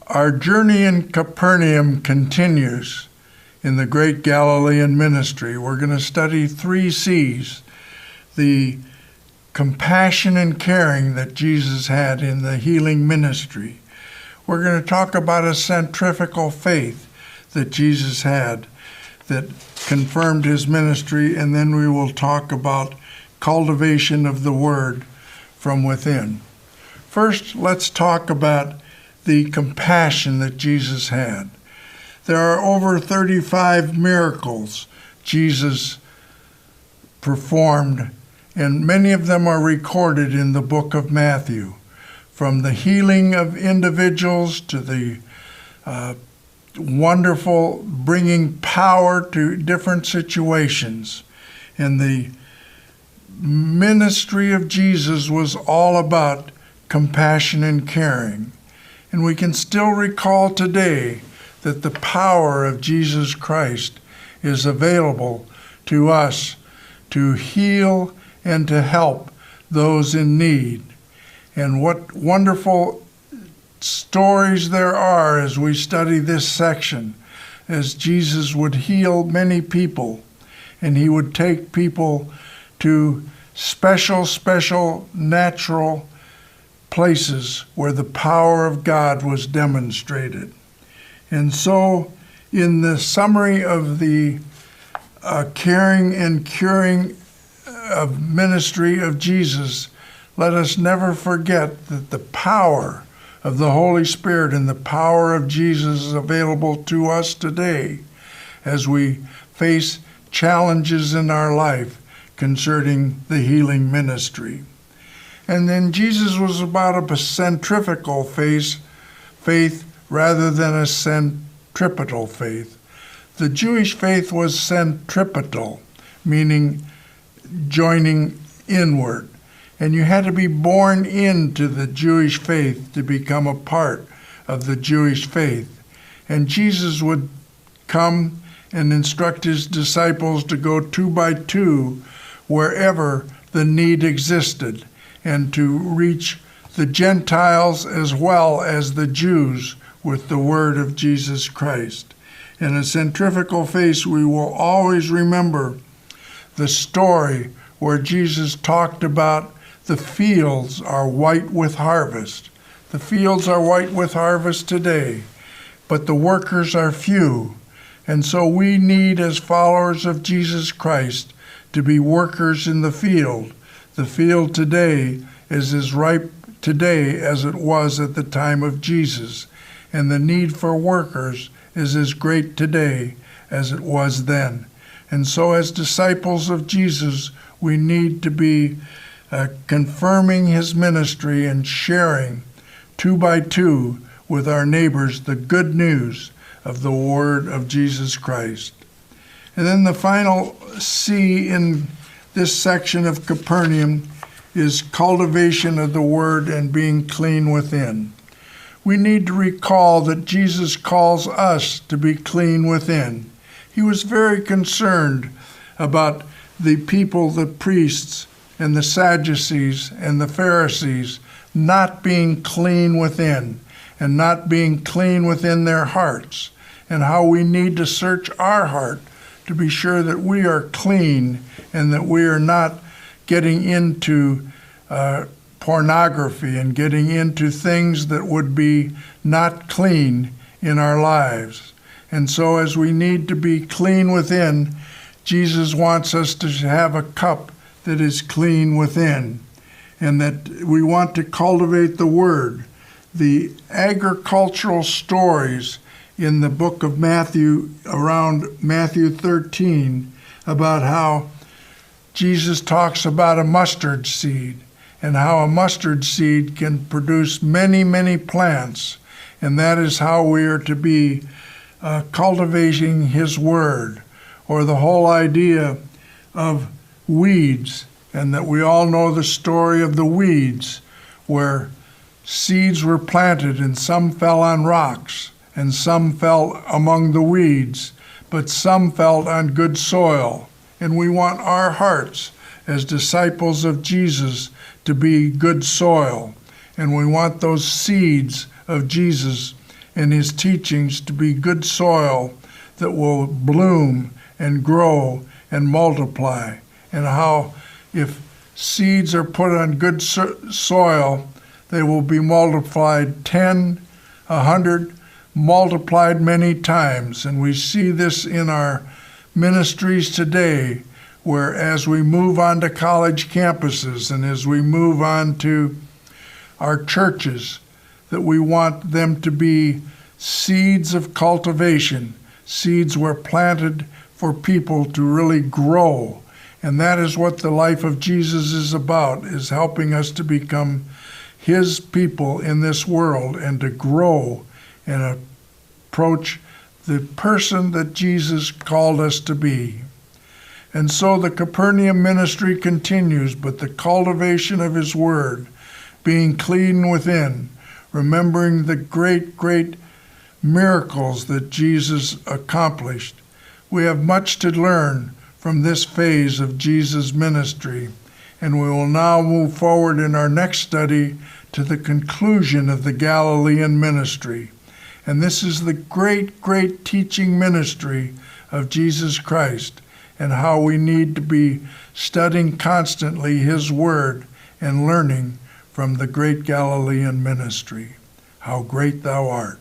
Our journey in Cafarnaum continues in the great Galilean ministry. We're going to study 3 C's, the compassion and caring that Jesus had in the healing ministry. We're going to talk about a centrifugal faith that Jesus had that confirmed his ministry, and then we will talk about cultivation of the word from within. First, let's talk about the compassion that Jesus had. There are over 35 miracles Jesus performed, and many of them are recorded in the book of Matthew, from the healing of individuals to the wonderful bringing power to different situations. And the ministry of Jesus was all about compassion and caring. And we can still recall today that the power of Jesus Christ is available to us to heal and to help those in need. And what wonderful stories there are as we study this section, as Jesus would heal many people, and he would take people to special natural places where the power of God was demonstrated. And so, in the summary of the caring and curing of ministry of Jesus, let us never forget that the power of the Holy Spirit and the power of Jesus is available to us today as we face challenges in our life concerning the healing ministry. And then Jesus was about a centrifugal faith rather than a centripetal faith. The Jewish faith was centripetal, meaning joining inward. And you had to be born into the Jewish faith to become a part of the Jewish faith. And Jesus would come and instruct his disciples to go 2 by 2 wherever the need existed, and to reach the Gentiles as well as the Jews with the word of Jesus Christ. In a centrifugal faith, we will always remember the story where Jesus talked about the fields are white with harvest. The fields are white with harvest today, but the workers are few. And so we need, as followers of Jesus Christ, to be workers in the field. The field today is as ripe today as it was at the time of Jesus, and the need for workers is as great today as it was then. And so as disciples of Jesus, we need to be confirming his ministry and sharing 2 by 2 with our neighbors the good news of the word of Jesus Christ. And then the final C in this section of Cafarnaum is cultivation of the word and being clean within. We need to recall that Jesus calls us to be clean within. He was very concerned about the people, the priests and the Sadducees and the Pharisees, not being clean within and not being clean within their hearts, and how we need to search our heart to be sure that we are clean and that we are not getting into pornography and getting into things that would be not clean in our lives. And so as we need to be clean within, Jesus wants us to have a cup that is clean within, and that we want to cultivate the word. The agricultural stories in the book of Matthew, around Matthew 13, about how Jesus talks about a mustard seed and how a mustard seed can produce many plants. And that is how we are to be cultivating his word, or the whole idea of weeds, and that we all know the story of the weeds, where seeds were planted and some fell on rocks and some fell among the weeds, but some fell on good soil. And we want our hearts as disciples of Jesus to be good soil. And we want those seeds of Jesus and his teachings to be good soil that will bloom and grow and multiply, and how if seeds are put on good soil, they will be multiplied 10, 100, multiplied many times. And we see this in our ministries today, where as we move on to college campuses and as we move on to our churches, that we want them to be seeds of cultivation. Seeds were planted for people to really grow. And that is what the life of Jesus is about, is helping us to become his people in this world and to grow and approach the person that Jesus called us to be. And so the Capernaum ministry continues, but the cultivation of his word, being clean within, remembering the great, great miracles that Jesus accomplished. We have much to learn from this phase of Jesus' ministry, and we will now move forward in our next study to the conclusion of the Galilean ministry. And this is the great, great teaching ministry of Jesus Christ, and how we need to be studying constantly his word and learning from the great Galilean ministry. How great thou art.